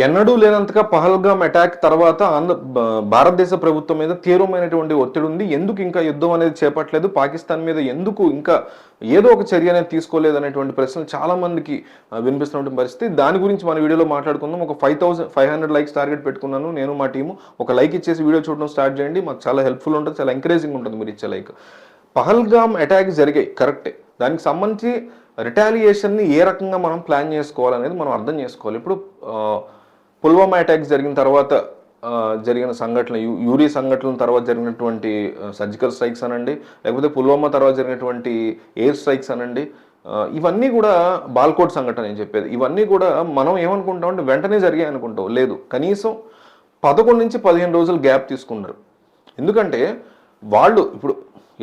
ఎన్నడూ లేనంతగా పహల్గామ్ అటాక్ తర్వాత భారతదేశ ప్రభుత్వం మీద తీవ్రమైనటువంటి ఒత్తిడి ఉంది. ఎందుకు ఇంకా యుద్ధం అనేది చేపట్టలేదు, పాకిస్తాన్ మీద ఎందుకు ఇంకా ఏదో ఒక చర్య అనేది తీసుకోలేదు అనేటువంటి ప్రశ్నలు చాలా మందికి వినిపిస్తున్నటువంటి పరిస్థితి. దాని గురించి మన వీడియోలో మాట్లాడుకుందాం. ఒక 5500 లైక్స్ టార్గెట్ పెట్టుకున్నాను నేను, మా టీము. ఒక లైక్ ఇచ్చేసి వీడియో చూడడం స్టార్ట్ చేయండి. మాకు చాలా హెల్ప్ఫుల్ ఉంటుంది, చాలా ఎంకరేజింగ్ ఉంటుంది మీరు ఇచ్చే లైక్. పహల్గామ్ అటాక్ జరిగాయి కరెక్టే. దానికి సంబంధించి రిటాలియేషన్ని ఏ రకంగా మనం ప్లాన్ చేసుకోవాలనేది మనం అర్థం చేసుకోవాలి. ఇప్పుడు పుల్వామా అటాక్స్ జరిగిన తర్వాత జరిగిన సంఘటన, యూరీ సంఘటనల తర్వాత జరిగినటువంటి సర్జికల్ స్ట్రైక్స్ అనండి, లేకపోతే పుల్వామా తర్వాత జరిగినటువంటి ఎయిర్ స్ట్రైక్స్ అనండి, ఇవన్నీ కూడా బాల్కోట్ సంఘటన అని చెప్పేది. ఇవన్నీ కూడా మనం ఏమనుకుంటాం అంటే వెంటనే జరిగాయి అనుకుంటాం. లేదు, కనీసం 11 నుంచి 15 రోజులు గ్యాప్ తీసుకున్నారు. ఎందుకంటే వాళ్ళు ఇప్పుడు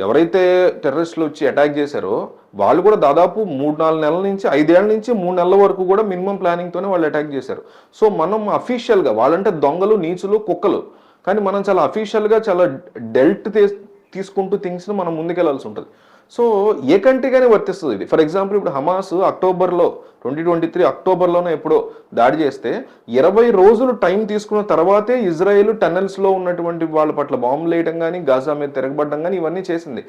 ఎవరైతే టెర్రరిస్టులు వచ్చి అటాక్ చేశారో వాళ్ళు కూడా దాదాపు 3-4 నెలల నుంచి 5 ఏళ్ల నుంచి 3 నెలల వరకు కూడా మినిమం ప్లానింగ్తోనే వాళ్ళు అటాక్ చేశారు. సో మనం అఫీషియల్గా, వాళ్ళంటే దొంగలు, నీచులు, కుక్కలు, కానీ మనం చాలా అఫీషియల్గా చాలా డెల్ట్ తీసుకుంటూ థింగ్స్ని మనం ముందుకెళ్లాల్సి ఉంటుంది. సో ఏ కంట్రీగానే వర్తిస్తుంది ఇది. ఫర్ ఎగ్జాంపుల్ ఇప్పుడు హమాస్ అక్టోబర్లో 2023 అక్టోబర్లోనే ఎప్పుడో దాడి చేస్తే 20 రోజులు టైం తీసుకున్న తర్వాతే ఇజ్రాయెల్ టన్నెల్స్లో ఉన్నటువంటి వాళ్ళ పట్ల బాంబులు వేయడం కానీ, గాజా మీద తిరగబడడం కానీ ఇవన్నీ చేసింది.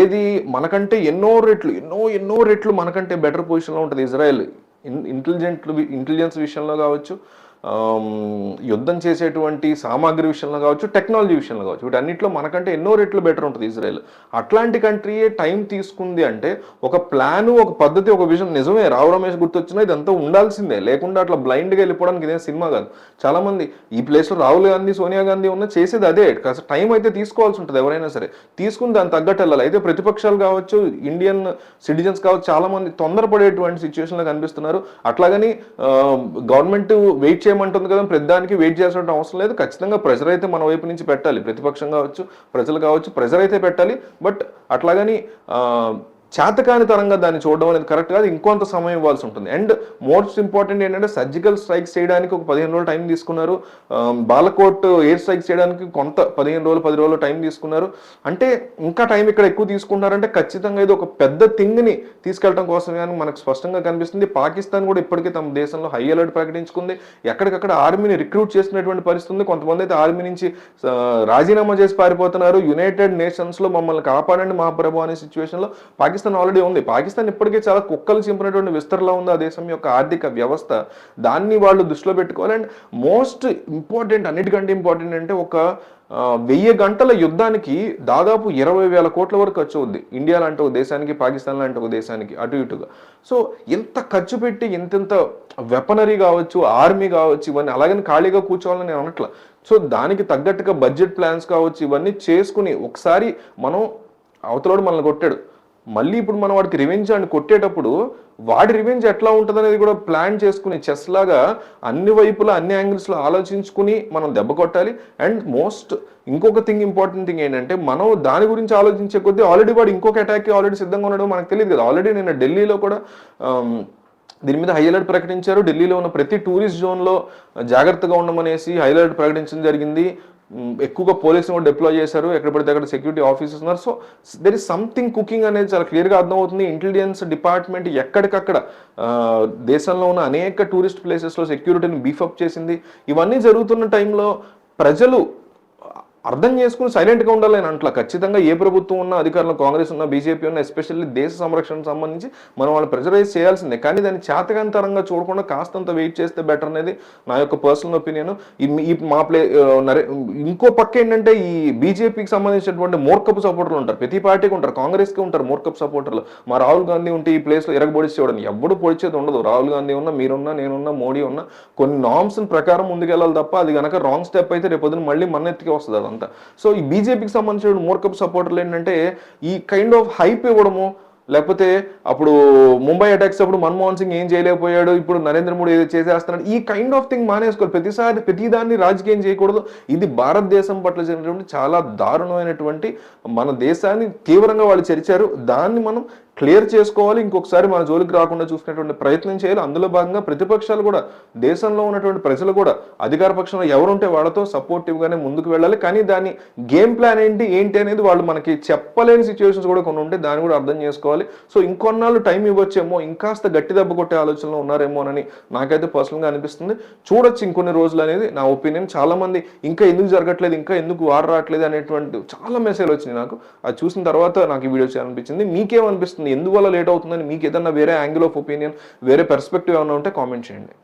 ఏది మనకంటే ఎన్నో రెట్లు మనకంటే బెటర్ పొజిషన్లో ఉంటుంది ఇజ్రాయెల్. ఇంటెలిజెన్స్ విషయంలో కావచ్చు, యుద్ధం చేసేటువంటి సామాగ్రి విషయంలో కావచ్చు, టెక్నాలజీ విషయంలో కావచ్చు, వీటన్నిటిలో మనకంటే ఎన్నో రెట్లు బెటర్ ఉంటుంది ఇజ్రాయెల్. అట్లాంటి కంట్రీయే టైం తీసుకుంది అంటే ఒక ప్లాను, ఒక పద్ధతి, ఒక విజన్. నిజమే, రావు రమేష్ గుర్తొచ్చినా ఇదంతా ఉండాల్సిందే, లేకుండా అట్లా బ్లైండ్గా వెళ్ళిపోవడానికి ఇదే సినిమా కాదు. చాలామంది ఈ ప్లేస్లో రాహుల్ గాంధీ, సోనియా గాంధీ ఉన్న చేసేది అదే. కాస్త టైం అయితే తీసుకోవాల్సి ఉంటుంది ఎవరైనా సరే, తీసుకుని దాన్ని తగ్గట్టు వెళ్ళాలి. అయితే ప్రతిపక్షాలు కావచ్చు, ఇండియన్ సిటిజన్స్ కావచ్చు, చాలామంది తొందరపడేటువంటి సిచ్యువేషన్లో కనిపిస్తున్నారు. అట్లాగని గవర్నమెంట్ వెయిట్ చేయమంటుంది కదా, ప్రతిదానికి వెయిట్ చేయాల్సిన అవసరం లేదు. ఖచ్చితంగా ప్రెజర్ అయితే మన వైపు నుంచి పెట్టాలి, ప్రతిపక్షం కావచ్చు, ప్రజలు కావచ్చు, ప్రెజర్ అయితే పెట్టాలి. బట్ అట్లాగని చేతకాని తరంగా దాన్ని చూడడం అనేది కరెక్ట్ కాదు. ఇంకొంత సమయం ఇవ్వాల్సి ఉంటుంది. అండ్ మోస్ట్ ఇంపార్టెంట్ ఏంటంటే సర్జికల్ స్ట్రైక్స్ చేయడానికి ఒక 15 రోజులు టైం తీసుకున్నారు. బాలకోట్ ఎయిర్ స్ట్రైక్స్ చేయడానికి కొంత 15 రోజులు 10 రోజులు టైం తీసుకున్నారు. అంటే ఇంకా టైం ఇక్కడ ఎక్కువ తీసుకుంటారంటే ఖచ్చితంగా ఇది ఒక పెద్ద థింగ్ని తీసుకెళ్ళడం కోసమే అని మనకు స్పష్టంగా కనిపిస్తుంది. పాకిస్తాన్ కూడా ఇప్పటికే తమ దేశంలో హై అలర్ట్ ప్రకటించుకుంది. ఎక్కడికక్కడ ఆర్మీని రిక్రూట్ చేసినటువంటి పరిస్థితి ఉంది. కొంతమంది అయితే ఆర్మీ నుంచి రాజీనామా చేసి పారిపోతున్నారు. యునైటెడ్ నేషన్స్లో మమ్మల్ని కాపాడండి మహాప్రభు అనే సిచ్యువేషన్లో పాకిస్తాన్ ఆల్రెడీ ఉంది. పాకిస్తాన్ ఇప్పటికే చాలా కుక్కలు చింపినటువంటి విస్తరలో ఉంది ఆ దేశం యొక్క ఆర్థిక వ్యవస్థ. దాన్ని వాళ్ళు దృష్టిలో పెట్టుకోవాలి. అండ్ మోస్ట్ ఇంపార్టెంట్, అన్నిటికంటే ఇంపార్టెంట్ అంటే ఒక 1000 గంటల యుద్ధానికి దాదాపు 20,000 కోట్ల వరకు ఖర్చు అవుద్ది. ఇండియా లాంటి ఒక దేశానికి, పాకిస్తాన్ లాంటి ఒక దేశానికి అటు ఇటుగా. సో ఎంత ఖర్చు పెట్టి ఎంతెంత వెపనరీ కావచ్చు, ఆర్మీ కావచ్చు, ఇవన్నీ అలాగని ఖాళీగా కూర్చోవాలని నేను అనట్లా. సో దానికి తగ్గట్టుగా బడ్జెట్ ప్లాన్స్ కావచ్చు, ఇవన్నీ చేసుకుని ఒకసారి మనం అవతలోడు మనల్ని కొట్టాడు, మళ్ళీ ఇప్పుడు మనం వాడికి రివెంజ్ అని కొట్టేటప్పుడు వాడి రివెంజ్ ఎట్లా ఉంటుంది అనేది కూడా ప్లాన్ చేసుకుని చెస్ లాగా అన్ని వైపులా అన్ని యాంగిల్స్లో ఆలోచించుకుని మనం దెబ్బ కొట్టాలి. అండ్ మోస్ట్ ఇంకొక ఇంపార్టెంట్ థింగ్ ఏంటంటే మనం దాని గురించి ఆలోచించే కొద్దీ ఆల్రెడీ వాడు ఇంకొక అటాక్కి ఆల్రెడీ సిద్ధంగా ఉండడం మనకు తెలియదు కదా. ఆల్రెడీ నిన్న ఢిల్లీలో కూడా దీని మీద హై అలర్ట్ ప్రకటించారు. ఢిల్లీలో ఉన్న ప్రతి టూరిస్ట్ జోన్లో జాగ్రత్తగా ఉండమనేసి హై అలర్ట్ ప్రకటించడం జరిగింది. ఎక్కువగా పోలీసులు కూడా డిప్లాయ్ చేశారు. ఎక్కడ పడితే అక్కడ సెక్యూరిటీ ఆఫీసర్స్ ఉన్నారు. So there is something cooking అనేది చాలా క్లియర్గా అర్థమవుతుంది. ఇంటెలిజెన్స్ డిపార్ట్మెంట్ ఎక్కడికక్కడ దేశంలో ఉన్న అనేక టూరిస్ట్ ప్లేసెస్లో సెక్యూరిటీని బీఫప్ చేసింది. ఇవన్నీ జరుగుతున్న టైంలో ప్రజలు అర్థం చేసుకుని సైలెంట్గా ఉండాలి అని అంట్లా. ఖచ్చితంగా ఏ ప్రభుత్వం ఉన్నా, అధికారంలో కాంగ్రెస్ ఉన్నా, బీజేపీ ఉన్నా, ఎస్పెషల్లీ దేశ సంరక్షణకు సంబంధించి మనం వాళ్ళు ప్రెజరైజ్ చేయాల్సిందే. కానీ దాన్ని చేతకాంతరంగా చూడకుండా కాస్తంత వెయిట్ చేస్తే బెటర్ అనేది నా యొక్క పర్సనల్ ఒపీనియన్. ఈ మా ఇంకో పక్క ఏంటంటే ఈ బీజేపీకి సంబంధించినటువంటి మూర్ఖపు సపోర్టర్లు ఉంటారు, ప్రతి పార్టీకి ఉంటారు. కాంగ్రెస్కి ఉంటారు మూర్ఖపు సపోర్టర్లు. మా రాహుల్ గాంధీ ఉంటే ఈ ప్లేస్లో ఎరగబొడిచేవాడని ఎవ్వడు పొడిచేది ఉండదు. రాహుల్ గాంధీ ఉన్నా, మీరున్నా, నేనున్నా, మోడీ ఉన్నా, కొన్ని నామ్స్ ప్రకారం ముందుకెళ్ళాలి తప్ప అది కనుక రాంగ్ స్టెప్ అయితే రేపొద్దున మళ్ళీ మన ఎత్తికి వస్తుంది అదంతా. సో ఈ బీజేపీకి సంబంధించిన మూర్ఖపు సపోర్టర్లు ఏంటంటే ఈ కైండ్ ఆఫ్ హైప్ ఇవ్వడము, లేకపోతే అప్పుడు ముంబై అటాక్స్ అప్పుడు మన్మోహన్ సింగ్ ఏం చేయలేకపోయాడు, ఇప్పుడు నరేంద్ర మోడీ ఏదో చేసేస్తున్నాడు, ఈ కైండ్ ఆఫ్ థింగ్ మానేసుకోవాలి. ప్రతిదాన్ని రాజకీయం చేయకూడదు. ఇది భారతదేశం పట్ల జరిగినటువంటి చాలా దారుణమైనటువంటి, మన దేశాన్ని తీవ్రంగా వాళ్ళు చరిచారు. దాన్ని మనం క్లియర్ చేసుకోవాలి. ఇంకొకసారి మన జోలికి రాకుండా చూసుకునేటువంటి ప్రయత్నం చేయాలి. అందులో భాగంగా ప్రతిపక్షాలు కూడా, దేశంలో ఉన్నటువంటి ప్రజలు కూడా అధికార పక్షంలో ఎవరుంటే వాళ్ళతో సపోర్టివ్గానే ముందుకు వెళ్ళాలి. కానీ దాని గేమ్ ప్లాన్ ఏంటి అనేది వాళ్ళు మనకి చెప్పలేని సిచ్యువేషన్స్ కూడా కొన్ని ఉంటే దాన్ని కూడా అర్థం చేసుకోవాలి. సో ఇంకొన్నాళ్ళు టైం ఇవ్వచ్చేమో, ఇంకాస్త గట్టి దెబ్బ కొట్టే ఆలోచనలో ఉన్నారేమో అని నాకైతే పర్సనల్గా అనిపిస్తుంది. చూడొచ్చు ఇంకొన్ని రోజులు అనేది నా ఒపీనియన్. చాలా మంది ఇంకా ఎందుకు జరగట్లేదు, ఇంకా ఎందుకు వార్ రావట్లేదు అనేటువంటి చాలా మెసేజ్ వచ్చినాయి నాకు. అది చూసిన తర్వాత నాకు ఈ వీడియో చేయాలనిపించింది. మీకేమనిపిస్తుంది, ఎందువల్ల లేట్ అవుతుందని మీకు ఏదన్నా వేరే యాంగిల్ ఆఫ్ ఒపీనియన్, వేరే పర్స్పెక్టివ్ ఏమైనా ఉంటే కామెంట్ చేయండి.